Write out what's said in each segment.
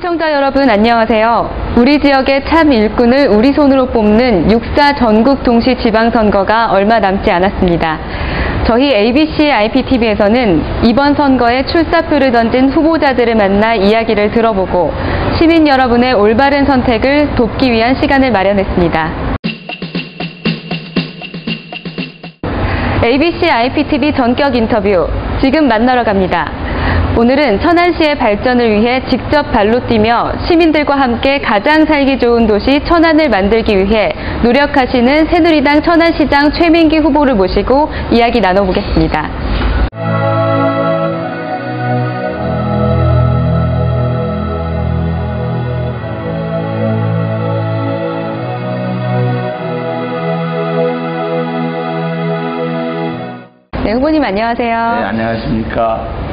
시청자 여러분 안녕하세요. 우리 지역의 참 일꾼을 우리 손으로 뽑는 6.4 전국 동시 지방선거가 얼마 남지 않았습니다. 저희 ABC IPTV에서는 이번 선거에 출사표를 던진 후보자들을 만나 이야기를 들어보고 시민 여러분의 올바른 선택을 돕기 위한 시간을 마련했습니다. ABC IPTV 전격 인터뷰 지금 만나러 갑니다. 오늘은 천안시의 발전을 위해 직접 발로 뛰며 시민들과 함께 가장 살기 좋은 도시 천안을 만들기 위해 노력하시는 새누리당 천안시장 최민기 후보를 모시고 이야기 나눠보겠습니다. 네, 후보님 안녕하세요. 네, 안녕하십니까.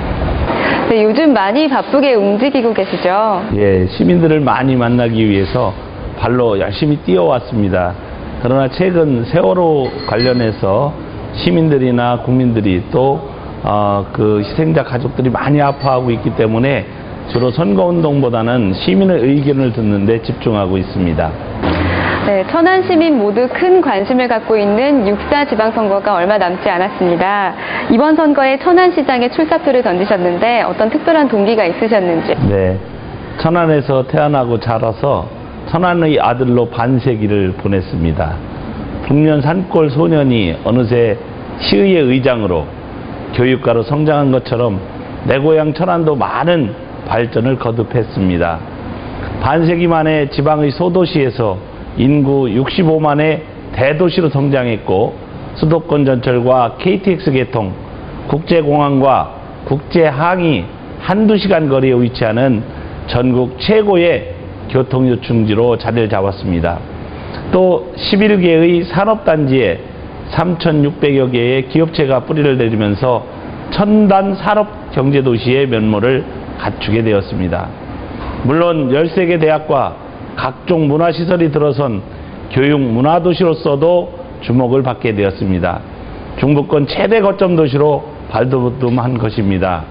네, 요즘 많이 바쁘게 움직이고 계시죠? 예, 시민들을 많이 만나기 위해서 발로 열심히 뛰어왔습니다. 그러나 최근 세월호 관련해서 시민들이나 국민들이 또 그 희생자 가족들이 많이 아파하고 있기 때문에 주로 선거운동보다는 시민의 의견을 듣는 데 집중하고 있습니다. 네, 천안 시민 모두 큰 관심을 갖고 있는 6.4 지방선거가 얼마 남지 않았습니다. 이번 선거에 천안시장에 출사표를 던지셨는데 어떤 특별한 동기가 있으셨는지? 네, 천안에서 태어나고 자라서 천안의 아들로 반세기를 보냈습니다. 북면 산골 소년이 어느새 시의회 의장으로 교육가로 성장한 것처럼 내 고향 천안도 많은 발전을 거듭했습니다. 반세기 만에 지방의 소도시에서 인구 65만의 대도시로 성장했고 수도권 전철과 KTX 개통, 국제공항과 국제항이 한두 시간 거리에 위치하는 전국 최고의 교통요충지로 자리를 잡았습니다. 또 11개의 산업단지에 3,600여 개의 기업체가 뿌리를 내리면서 첨단 산업경제도시의 면모를 갖추게 되었습니다. 물론 13개 대학과 각종 문화시설이 들어선 교육문화도시로서도 주목을 받게 되었습니다. 중부권 최대 거점 도시로 발돋움한 것입니다.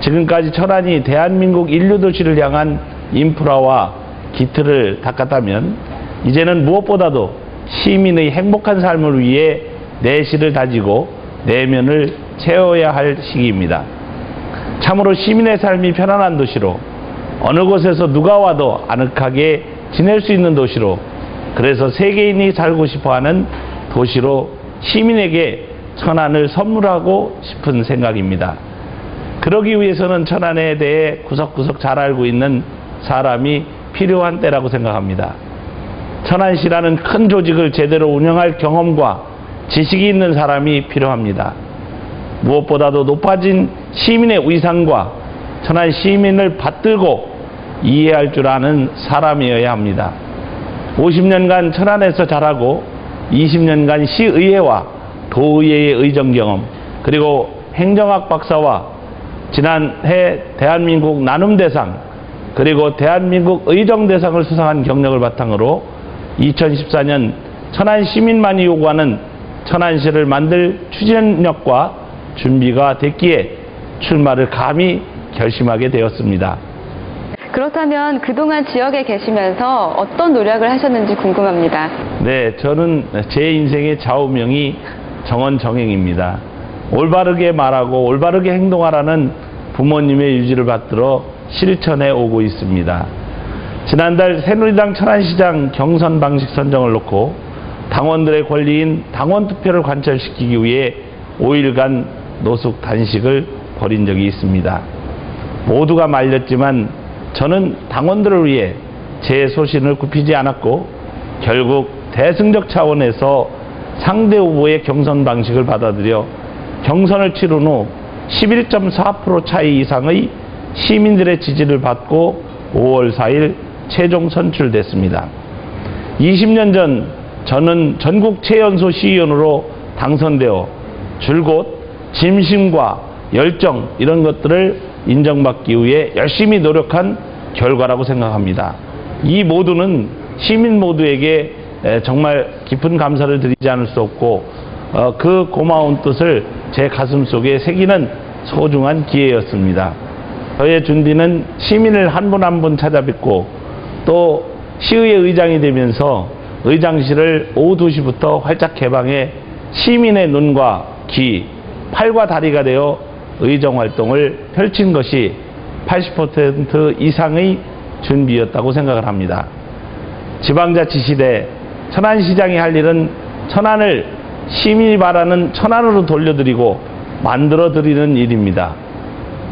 지금까지 천안이 대한민국 인류도시를 향한 인프라와 기틀을 닦았다면 이제는 무엇보다도 시민의 행복한 삶을 위해 내실을 다지고 내면을 채워야 할 시기입니다. 참으로 시민의 삶이 편안한 도시로 어느 곳에서 누가 와도 아늑하게 지낼 수 있는 도시로, 그래서 세계인이 살고 싶어하는 도시로 시민에게 천안을 선물하고 싶은 생각입니다. 그러기 위해서는 천안에 대해 구석구석 잘 알고 있는 사람이 필요한 때라고 생각합니다. 천안시라는 큰 조직을 제대로 운영할 경험과 지식이 있는 사람이 필요합니다. 무엇보다도 높아진 시민의 위상과 천안 시민을 받들고 이해할 줄 아는 사람이어야 합니다. 50년간 천안에서 자라고 20년간 시의회와 도의회의 의정 경험, 그리고 행정학 박사와 지난해 대한민국 나눔대상, 그리고 대한민국 의정대상을 수상한 경력을 바탕으로 2014년 천안 시민만이 요구하는 천안시를 만들 추진력과 준비가 됐기에 출마를 감히 결심하게 되었습니다. 그렇다면 그동안 지역에 계시면서 어떤 노력을 하셨는지 궁금합니다. 네, 저는 제 인생의 좌우명이 정언정행입니다. 올바르게 말하고 올바르게 행동하라는 부모님의 유지를 받들어 실천해 오고 있습니다. 지난달 새누리당 천안시장 경선 방식 선정을 놓고 당원들의 권리인 당원투표를 관철시키기 위해 5일간 노숙 단식을 벌인 적이 있습니다. 모두가 말렸지만 저는 당원들을 위해 제 소신을 굽히지 않았고 결국 대승적 차원에서 상대 후보의 경선 방식을 받아들여 경선을 치른 후 11.4% 차이 이상의 시민들의 지지를 받고 5월 4일 최종 선출됐습니다. 20년 전 저는 전국 최연소 시의원으로 당선되어 줄곧 진심과 열정 이런 것들을 인정받기 위해 열심히 노력한 결과라고 생각합니다. 이 모두는 시민 모두에게 정말 깊은 감사를 드리지 않을 수 없고 그 고마운 뜻을 제 가슴 속에 새기는 소중한 기회였습니다. 저의 준비는 시민을 한 분 한 분 찾아뵙고 또 시의회 의장이 되면서 의장실을 오후 2시부터 활짝 개방해 시민의 눈과 귀, 팔과 다리가 되어 의정활동을 펼친 것이 80% 이상의 준비였다고 생각을 합니다. 지방자치시대 천안시장이 할 일은 천안을 시민이 바라는 천안으로 돌려드리고 만들어드리는 일입니다.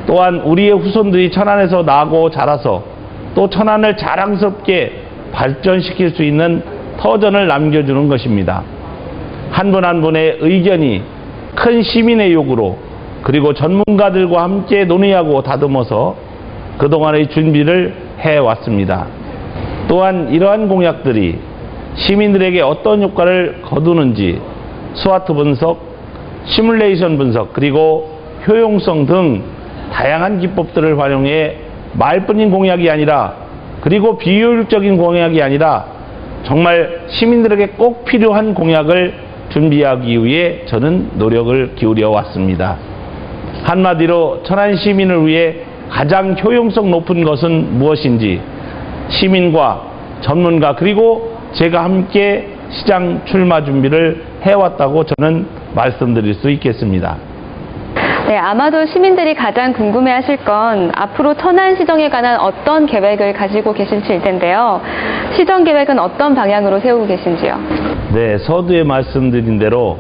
또한 우리의 후손들이 천안에서 나고 자라서 또 천안을 자랑스럽게 발전시킬 수 있는 터전을 남겨주는 것입니다. 한 분 한 분의 의견이 큰 시민의 요구로 그리고 전문가들과 함께 논의하고 다듬어서 그동안의 준비를 해왔습니다. 또한 이러한 공약들이 시민들에게 어떤 효과를 거두는지 스와트 분석, 시뮬레이션 분석, 그리고 효용성 등 다양한 기법들을 활용해 말뿐인 공약이 아니라 그리고 비효율적인 공약이 아니라 정말 시민들에게 꼭 필요한 공약을 준비하기 위해 저는 노력을 기울여 왔습니다. 한마디로 천안 시민을 위해 가장 효용성 높은 것은 무엇인지 시민과 전문가 그리고 제가 함께 시장 출마 준비를 해왔다고 저는 말씀드릴 수 있겠습니다. 네, 아마도 시민들이 가장 궁금해하실 건 앞으로 천안시정에 관한 어떤 계획을 가지고 계실지일 텐데요. 시정 계획은 어떤 방향으로 세우고 계신지요? 네, 서두에 말씀드린 대로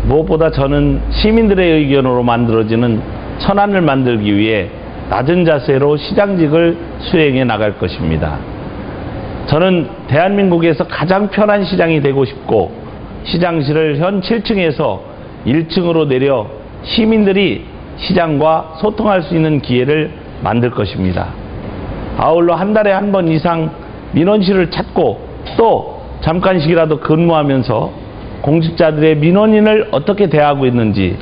무엇보다 저는 시민들의 의견으로 만들어지는 천안을 만들기 위해 낮은 자세로 시장직을 수행해 나갈 것입니다. 저는 대한민국에서 가장 편한 시장이 되고 싶고 시장실을 현 7층에서 1층으로 내려 시민들이 시장과 소통할 수 있는 기회를 만들 것입니다. 아울러 한 달에 한 번 이상 민원실을 찾고 또 잠깐씩이라도 근무하면서 공직자들의 민원인을 어떻게 대하고 있는지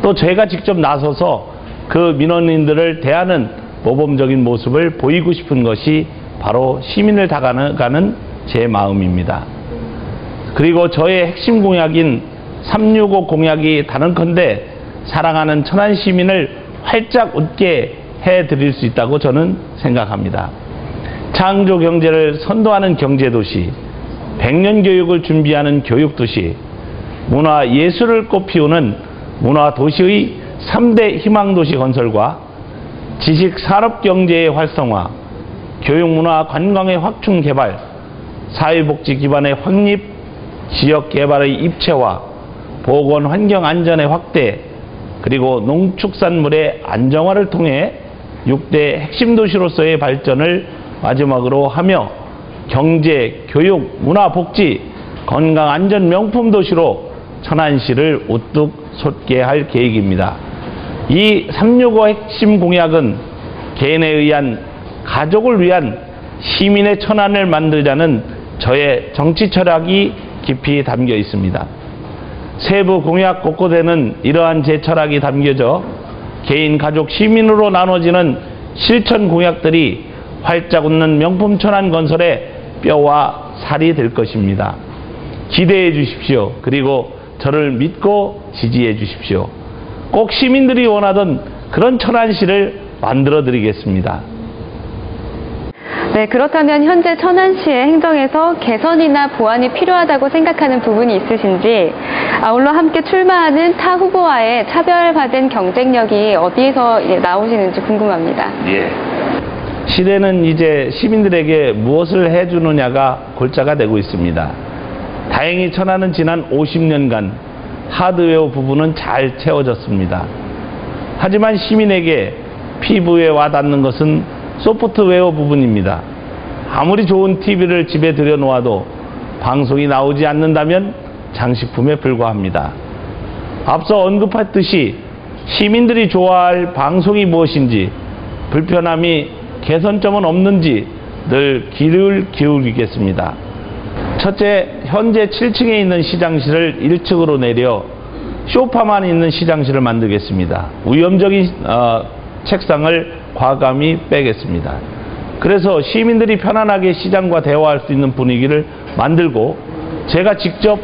또 제가 직접 나서서 그 민원인들을 대하는 모범적인 모습을 보이고 싶은 것이 바로 시민을 다가가는 제 마음입니다. 그리고 저의 핵심 공약인 365 공약이 다른컨대 사랑하는 천안 시민을 활짝 웃게 해드릴 수 있다고 저는 생각합니다. 창조 경제를 선도하는 경제도시, 100년 교육을 준비하는 교육도시, 문화 예술을 꽃피우는 문화도시의 3대 희망도시 건설과 지식산업경제의 활성화, 교육문화 관광의 확충 개발, 사회복지 기반의 확립, 지역개발의 입체화, 보건환경 안전의 확대, 그리고 농축산물의 안정화를 통해 6대 핵심 도시로서의 발전을 마지막으로 하며 경제, 교육, 문화, 복지, 건강, 안전 명품 도시로 천안시를 우뚝 솟게 할 계획입니다. 이 365 핵심 공약은 개인에 의한 가족을 위한 시민의 천안을 만들자는 저의 정치 철학이 깊이 담겨 있습니다. 세부 공약 곳곳에는 이러한 제 철학이 담겨져 개인, 가족, 시민으로 나눠지는 실천 공약들이 활짝 웃는 명품 천안 건설의 뼈와 살이 될 것입니다. 기대해 주십시오. 그리고 저를 믿고 지지해 주십시오. 꼭 시민들이 원하던 그런 천안시를 만들어 드리겠습니다. 네, 그렇다면 현재 천안시의 행정에서 개선이나 보완이 필요하다고 생각하는 부분이 있으신지, 아울러 함께 출마하는 타 후보와의 차별화된 경쟁력이 어디에서 나오시는지 궁금합니다. 예. 시대는 이제 시민들에게 무엇을 해주느냐가 골자가 되고 있습니다. 다행히 천안은 지난 50년간 하드웨어 부분은 잘 채워졌습니다. 하지만 시민에게 피부에 와닿는 것은 소프트웨어 부분입니다. 아무리 좋은 TV를 집에 들여놓아도 방송이 나오지 않는다면 장식품에 불과합니다. 앞서 언급했듯이 시민들이 좋아할 방송이 무엇인지, 불편함이 개선점은 없는지 늘 귀를 기울이겠습니다. 첫째, 현재 7층에 있는 시장실을 1층으로 내려 소파만 있는 시장실을 만들겠습니다. 위험적인 책상을 과감히 빼겠습니다. 그래서 시민들이 편안하게 시장과 대화할 수 있는 분위기를 만들고 제가 직접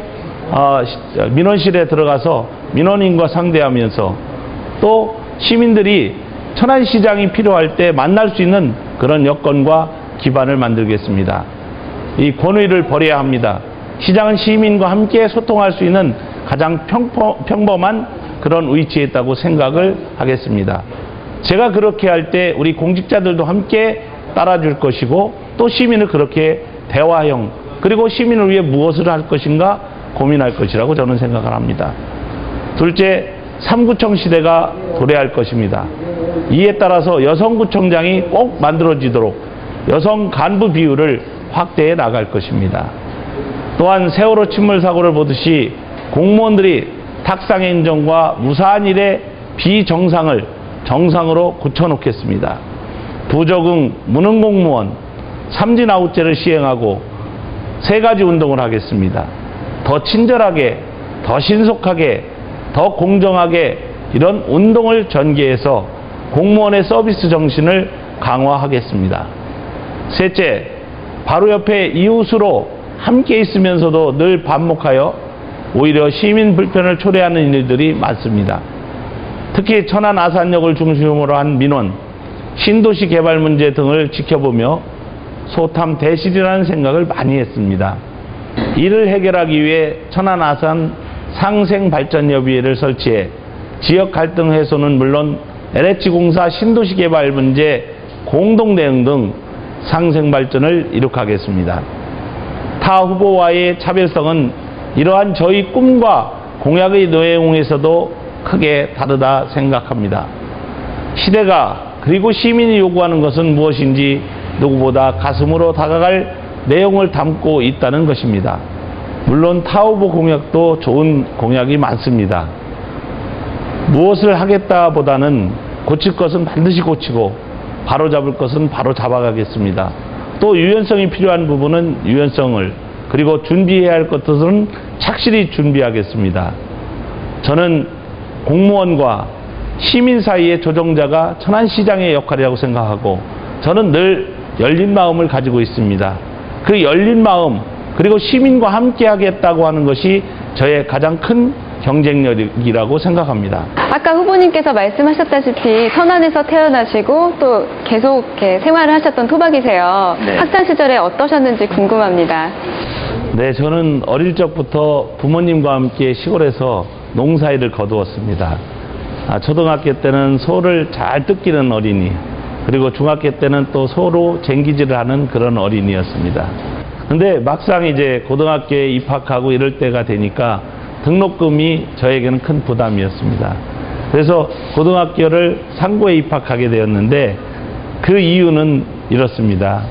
민원실에 들어가서 민원인과 상대하면서 또 시민들이 천안시장이 필요할 때 만날 수 있는 그런 여건과 기반을 만들겠습니다. 이 권위를 버려야 합니다. 시장은 시민과 함께 소통할 수 있는 가장 평범한 그런 위치에 있다고 생각을 하겠습니다. 제가 그렇게 할 때 우리 공직자들도 함께 따라줄 것이고, 또 시민을 그렇게 대화형, 그리고 시민을 위해 무엇을 할 것인가 고민할 것이라고 저는 생각을 합니다. 둘째, 3구청 시대가 도래할 것입니다. 이에 따라서 여성구청장이 꼭 만들어지도록 여성 간부 비율을 확대해 나갈 것입니다. 또한 세월호 침몰 사고를 보듯이 공무원들이 탁상의 인정과 무사한 일의 비정상을 정상으로 고쳐놓겠습니다. 부적응, 무능공무원, 삼진아웃제를 시행하고 3가지 운동을 하겠습니다. 더 친절하게, 더 신속하게, 더 공정하게 이런 운동을 전개해서 공무원의 서비스 정신을 강화하겠습니다. 셋째, 바로 옆에 이웃으로 함께 있으면서도 늘 반목하여 오히려 시민 불편을 초래하는 일들이 많습니다. 특히 천안 아산역을 중심으로 한 민원, 신도시 개발 문제 등을 지켜보며 소탐 대실이라는 생각을 많이 했습니다. 이를 해결하기 위해 천안 아산 상생발전협의회를 설치해 지역 갈등 해소는 물론 LH공사 신도시 개발 문제 공동 대응 등 상생발전을 이룩하겠습니다. 타 후보와의 차별성은 이러한 저희 꿈과 공약의 내용에서도 크게 다르다 생각합니다. 시대가 그리고 시민이 요구하는 것은 무엇인지 누구보다 가슴으로 다가갈 내용을 담고 있다는 것입니다. 물론 타 후보 공약도 좋은 공약이 많습니다. 무엇을 하겠다 보다는 고칠 것은 반드시 고치고 바로잡을 것은 바로 잡아가겠습니다. 또 유연성이 필요한 부분은 유연성을, 그리고 준비해야 할 것들은 착실히 준비하겠습니다. 저는 공무원과 시민 사이의 조정자가 천안시장의 역할이라고 생각하고, 저는 늘 열린 마음을 가지고 있습니다. 그 열린 마음, 그리고 시민과 함께 하겠다고 하는 것이 저의 가장 큰 경쟁력이라고 생각합니다. 아까 후보님께서 말씀하셨다시피 천안에서 태어나시고 또 계속 이렇게 생활을 하셨던 토박이세요. 네. 학창 시절에 어떠셨는지 궁금합니다. 네, 저는 어릴 적부터 부모님과 함께 시골에서 농사일을 거두었습니다. 초등학교 때는 소를 잘 뜯기는 어린이, 그리고 중학교 때는 또 소로 쟁기질을 하는 그런 어린이였습니다. 근데 막상 이제 고등학교에 입학하고 이럴 때가 되니까 등록금이 저에게는 큰 부담이었습니다. 그래서 고등학교를 상고에 입학하게 되었는데, 그 이유는 이렇습니다.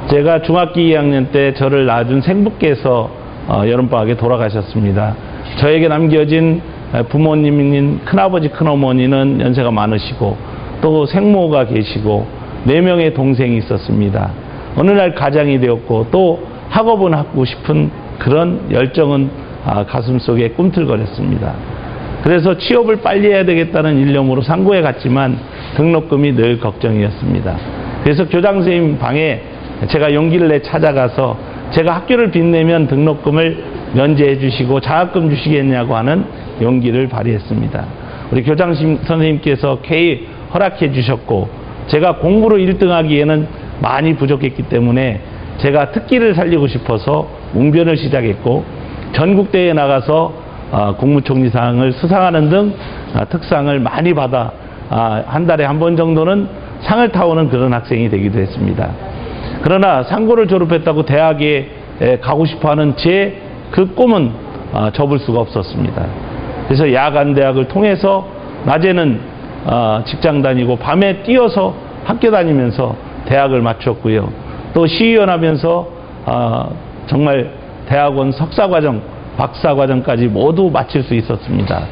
제가 중학교 2학년 때 저를 낳아준 생부께서 여름방학에 돌아가셨습니다. 저에게 남겨진 부모님인 큰아버지 큰어머니는 연세가 많으시고 또 생모가 계시고 4명의 동생이 있었습니다. 어느 날 가장이 되었고 또 학업은 하고 싶은 그런 열정은 가슴속에 꿈틀거렸습니다. 그래서 취업을 빨리 해야 되겠다는 일념으로 상고에 갔지만 등록금이 늘 걱정이었습니다. 그래서 교장선생님 방에 제가 용기를 내 찾아가서 제가 학교를 빛내면 등록금을 면제해 주시고 장학금 주시겠냐고 하는 용기를 발휘했습니다. 우리 교장선생님께서 쾌히 허락해 주셨고, 제가 공부로 1등하기에는 많이 부족했기 때문에 제가 특기를 살리고 싶어서 웅변을 시작했고, 전국대회에 나가서 국무총리상을 수상하는 등 특상을 많이 받아 한 달에 한 번 정도는 상을 타오는 그런 학생이 되기도 했습니다. 그러나 상고를 졸업했다고 대학에 가고 싶어하는 제 그 꿈은 접을 수가 없었습니다. 그래서 야간 대학을 통해서 낮에는 직장 다니고 밤에 뛰어서 학교 다니면서 대학을 마쳤고요. 또 시의원 하면서 정말 대학원 석사과정, 박사과정까지 모두 마칠 수 있었습니다.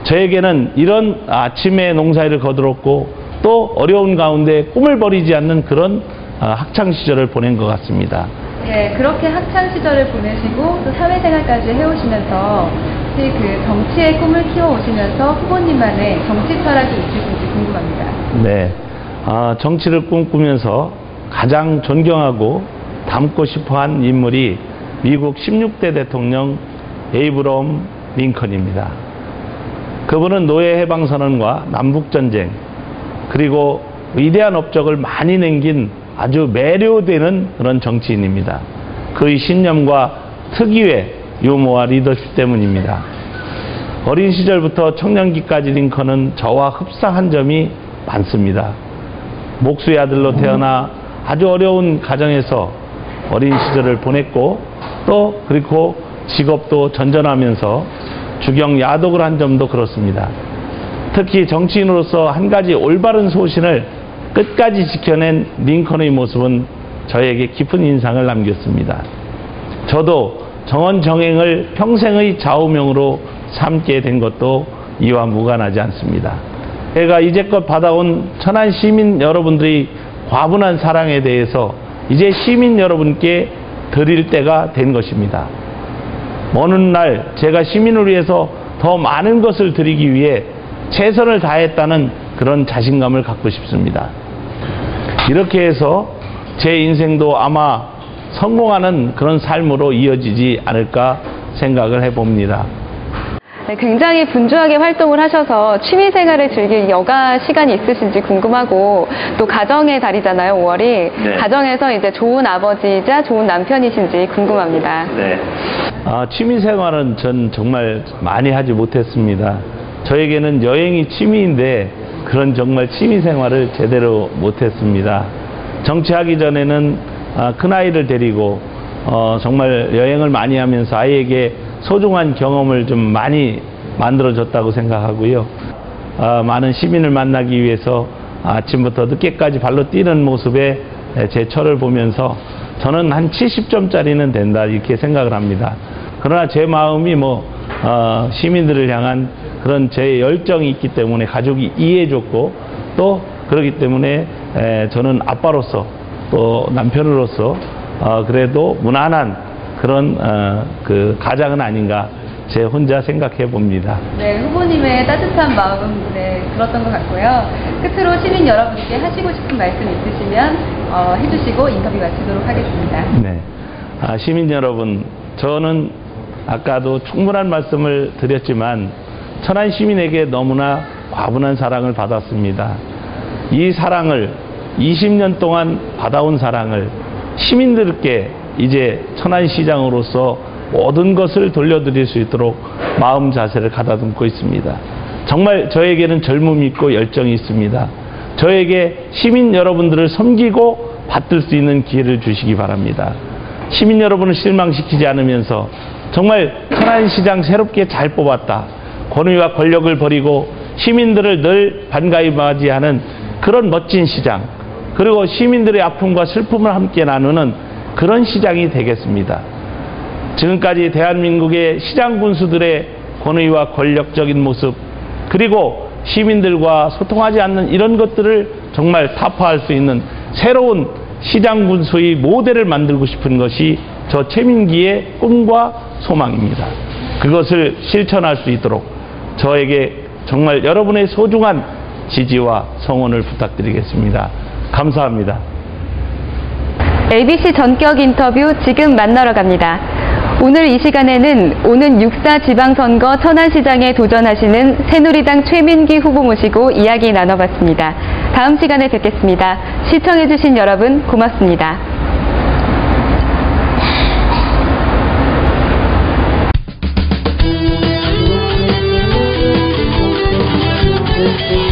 저에게는 이런 아침에 농사일을 거들었고 또 어려운 가운데 꿈을 버리지 않는 그런 학창시절을 보낸 것 같습니다. 네, 그렇게 학창시절을 보내시고 또 사회생활까지 해오시면서 혹시 그 정치의 꿈을 키워오시면서 후보님만의 정치 철학이 있으신지 궁금합니다. 네, 정치를 꿈꾸면서 가장 존경하고 닮고 싶어한 인물이 미국 16대 대통령 에이브러함 링컨입니다. 그분은 노예 해방선언과 남북전쟁, 그리고 위대한 업적을 많이 남긴 아주 매료되는 그런 정치인입니다. 그의 신념과 특유의 유머와 리더십 때문입니다. 어린 시절부터 청년기까지 링컨은 저와 흡사한 점이 많습니다. 목수의 아들로 태어나 아주 어려운 가정에서 어린 시절을 보냈고 또 그리고 직업도 전전하면서 주경 야독을 한 점도 그렇습니다. 특히 정치인으로서 한 가지 올바른 소신을 끝까지 지켜낸 링컨의 모습은 저에게 깊은 인상을 남겼습니다. 저도 정언정행을 평생의 좌우명으로 삼게 된 것도 이와 무관하지 않습니다. 제가 이제껏 받아온 천안 시민 여러분들의 과분한 사랑에 대해서 이제 시민 여러분께 드릴 때가 된 것입니다. 어느 날 제가 시민을 위해서 더 많은 것을 드리기 위해 최선을 다했다는 그런 자신감을 갖고 싶습니다. 이렇게 해서 제 인생도 아마 성공하는 그런 삶으로 이어지지 않을까 생각을 해봅니다. 네, 굉장히 분주하게 활동을 하셔서 취미생활을 즐길 여가 시간이 있으신지 궁금하고 또 가정의 달이잖아요, 5월이. 네. 가정에서 이제 좋은 아버지이자 좋은 남편이신지 궁금합니다. 네. 취미생활은 전 정말 많이 하지 못했습니다. 저에게는 여행이 취미인데 그런 정말 취미생활을 제대로 못했습니다. 정치하기 전에는 큰아이를 데리고 정말 여행을 많이 하면서 아이에게 소중한 경험을 좀 많이 만들어줬다고 생각하고요. 많은 시민을 만나기 위해서 아침부터 늦게까지 발로 뛰는 모습에 제 철을 보면서 저는 한 70점짜리는 된다 이렇게 생각을 합니다. 그러나 제 마음이 시민들을 향한 그런 제 열정이 있기 때문에 가족이 이해해줬고 또 그렇기 때문에 저는 아빠로서 또 남편으로서 그래도 무난한 그런 그 가장은 아닌가 제 혼자 생각해 봅니다. 네, 후보님의 따뜻한 마음 들었던 것 같고요. 끝으로 시민 여러분께 하시고 싶은 말씀 있으시면 해주시고 인터뷰 마치도록 하겠습니다. 네, 시민 여러분, 저는 아까도 충분한 말씀을 드렸지만 천안 시민에게 너무나 과분한 사랑을 받았습니다. 이 사랑을 20년 동안 받아온 사랑을 시민들께 이제 천안시장으로서 모든 것을 돌려드릴 수 있도록 마음 자세를 가다듬고 있습니다. 정말 저에게는 젊음이 있고 열정이 있습니다. 저에게 시민 여러분들을 섬기고 받들 수 있는 기회를 주시기 바랍니다. 시민 여러분을 실망시키지 않으면서 정말 천안시장 새롭게 잘 뽑았다. 권위와 권력을 버리고 시민들을 늘 반가이 맞이하는 그런 멋진 시장, 그리고 시민들의 아픔과 슬픔을 함께 나누는 그런 시장이 되겠습니다. 지금까지 대한민국의 시장 군수들의 권위와 권력적인 모습, 그리고 시민들과 소통하지 않는 이런 것들을 정말 타파할 수 있는 새로운 시장 군수의 모델을 만들고 싶은 것이 저 최민기의 꿈과 소망입니다. 그것을 실천할 수 있도록 저에게 정말 여러분의 소중한 지지와 성원을 부탁드리겠습니다. 감사합니다. ABC 전격 인터뷰 지금 만나러 갑니다. 오늘 이 시간에는 오는 6.4 지방선거 천안시장에 도전하시는 새누리당 최민기 후보 모시고 이야기 나눠봤습니다. 다음 시간에 뵙겠습니다. 시청해주신 여러분 고맙습니다. Thank you.